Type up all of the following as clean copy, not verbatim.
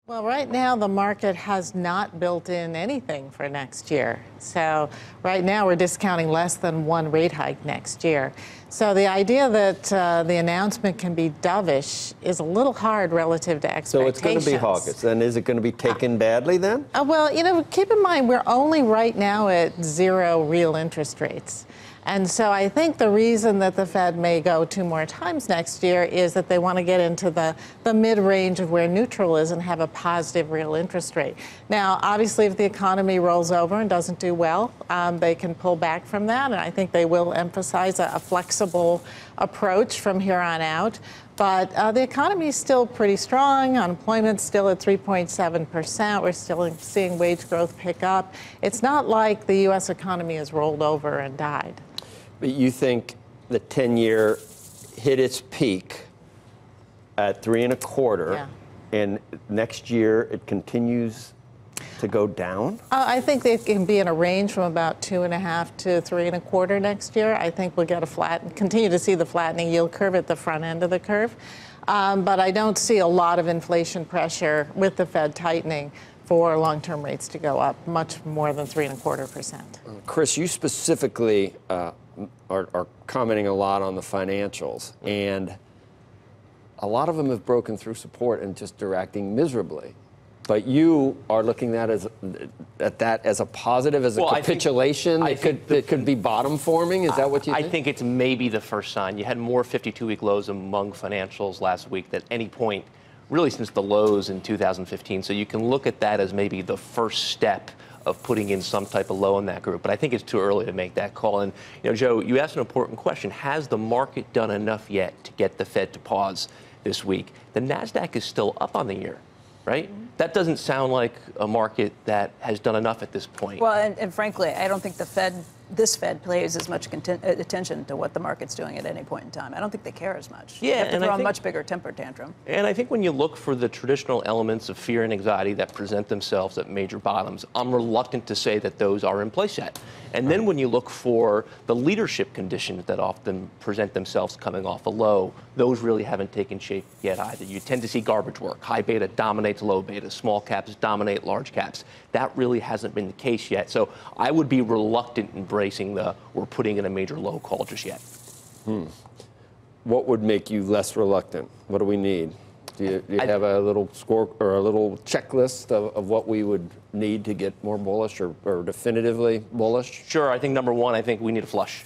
Well, right now the market has not built in anything for next year. So right now we're discounting less than one rate hike next year. So the idea that the announcement can be dovish is a little hard relative to expectations. So it's going to be hawkish. Then is it going to be taken badly then? Well, keep in mind we're only right now at zero real interest rates. And so I think the reason that the Fed may go 2 more times next year is that they want to get into the mid-range of where neutral is and have a positive real interest rate. Now, obviously, if the economy rolls over and doesn't do well, they can pull back from that. And I think they will emphasize a flexible approach from here on out. But the economy is still pretty strong. Unemployment's still at 3.7%. We're still seeing wage growth pick up. It's not like the U.S. economy has rolled over and died. But you think the 10-year hit its peak at 3.25, yeah. And next year it continues to go down? I think they can be in a range from about 2.5 to 3.25 next year. I think we'll get continue to see the flattening yield curve at the front end of the curve. But I don't see a lot of inflation pressure with the Fed tightening for long-term rates to go up much more than 3.25%. Chris, you specifically are commenting a lot on the financials, and a lot of them have broken through support and just are acting miserably. But you are looking at that as a positive, as a capitulation that could be bottom forming? Is that what you think? I think it's maybe the first sign. You had more 52-week lows among financials last week than any point really since the lows in 2015. So you can look at that as maybe the first step of putting in some type of low in that group. But I think it's too early to make that call. And, Joe, you asked an important question. Has the market done enough yet to get the Fed to pause this week? The NASDAQ is still up on the year, right? Mm-hmm. That doesn't sound like a market that has done enough at this point. Well, and frankly, I don't think this Fed pays as much attention to what the market's doing at any point in time. I don't think they care as much. Yeah, they have to throw a much bigger temper tantrum. And I think when you look for the traditional elements of fear and anxiety that present themselves at major bottoms, I'm reluctant to say that those are in place yet. And then when you look for the leadership conditions that often present themselves coming off a low, those really haven't taken shape yet either. You tend to see garbage work. High beta dominates low beta. Small caps dominate large caps. That really hasn't been the case yet. So I would be reluctant in embracing we're putting in a major low call just yet. What would make you less reluctant? What do we need? Do you have a little score or a little checklist of what we would need to get more bullish or definitively bullish? Sure. I think number one, I think we need a flush.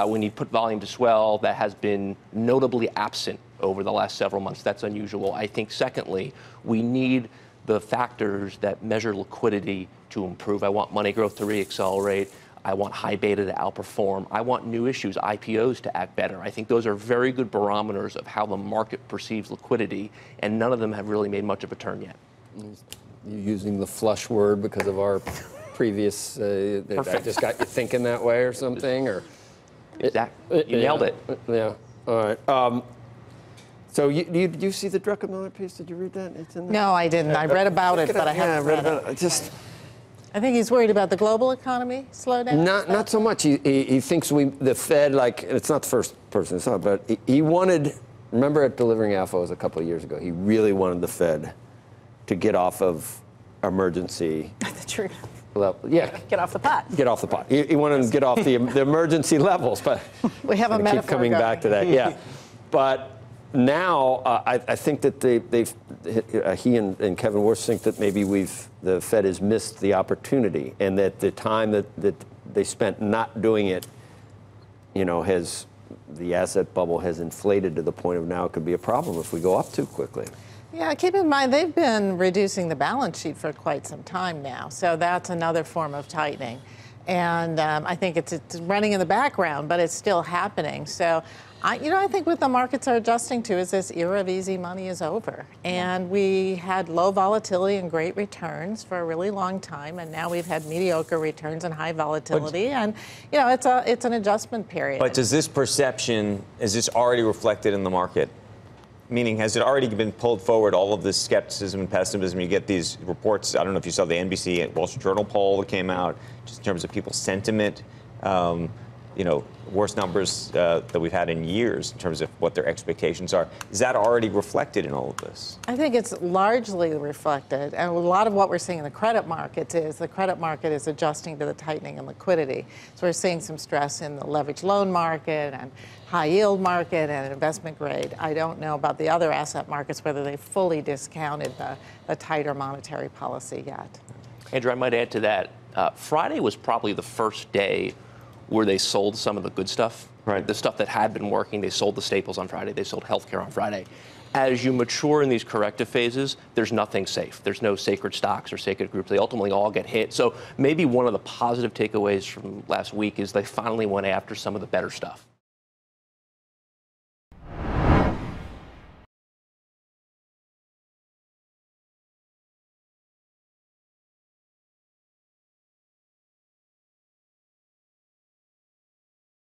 We need put volume to swell. That has been notably absent over the last several months. That's unusual. I think secondly, we need the factors that measure liquidity to improve. I want money growth to reaccelerate. I want high beta to outperform. I want new issues, IPOs, to act better. I think those are very good barometers of how the market perceives liquidity, and none of them have really made much of a turn yet. You're using the flush word because of our previous, I just got you thinking that way or something? Or Exactly. You nailed it. Yeah, all right. So did you see the Druckenmiller piece? Did you read that? It's in there? No, I didn't. I read about it, but I haven't read it. I think he's worried about the global economy slowdown. Not so much. He thinks the Fed, like, it's not the first person, but he wanted, remember at Delivering Alphas a couple of years ago, he really wanted the Fed to get off of emergency. The truth. Level. Yeah. Get off the pot. Get off the pot. He wanted them to get off the emergency levels, but we have a metaphor keep coming back to that. Yeah. But now, I think that he and Kevin Warsh think that maybe the Fed has missed the opportunity, and that the time that they spent not doing it, the asset bubble has inflated to the point of now it could be a problem if we go up too quickly. Yeah, keep in mind, they've been reducing the balance sheet for quite some time now, so that's another form of tightening. And I think it's running in the background, but it's still happening. So, I think what the markets are adjusting to is this era of easy money is over. And we had low volatility and great returns for a really long time, and now we've had mediocre returns and high volatility. And, it's an adjustment period. But does this perception, is this already reflected in the market? Meaning, has it already been pulled forward, all of this skepticism and pessimism? You get these reports, I don't know if you saw the NBC Wall Street Journal poll that came out, just in terms of people's sentiment. worst numbers that we've had in years in terms of what their expectations are. Is that already reflected in all of this? I think it's largely reflected, and a lot of what we're seeing in the credit markets is the credit market is adjusting to the tightening in liquidity. So we're seeing some stress in the leveraged loan market and high yield market and investment grade. I don't know about the other asset markets, whether they fully discounted the tighter monetary policy yet. Andrew, I might add to that. Friday was probably the first day where they sold some of the good stuff. Right. The stuff that had been working. They sold the staples on Friday. They sold healthcare on Friday. As you mature in these corrective phases, there's nothing safe. There's no sacred stocks or sacred groups. They ultimately all get hit. So maybe one of the positive takeaways from last week is they finally went after some of the better stuff.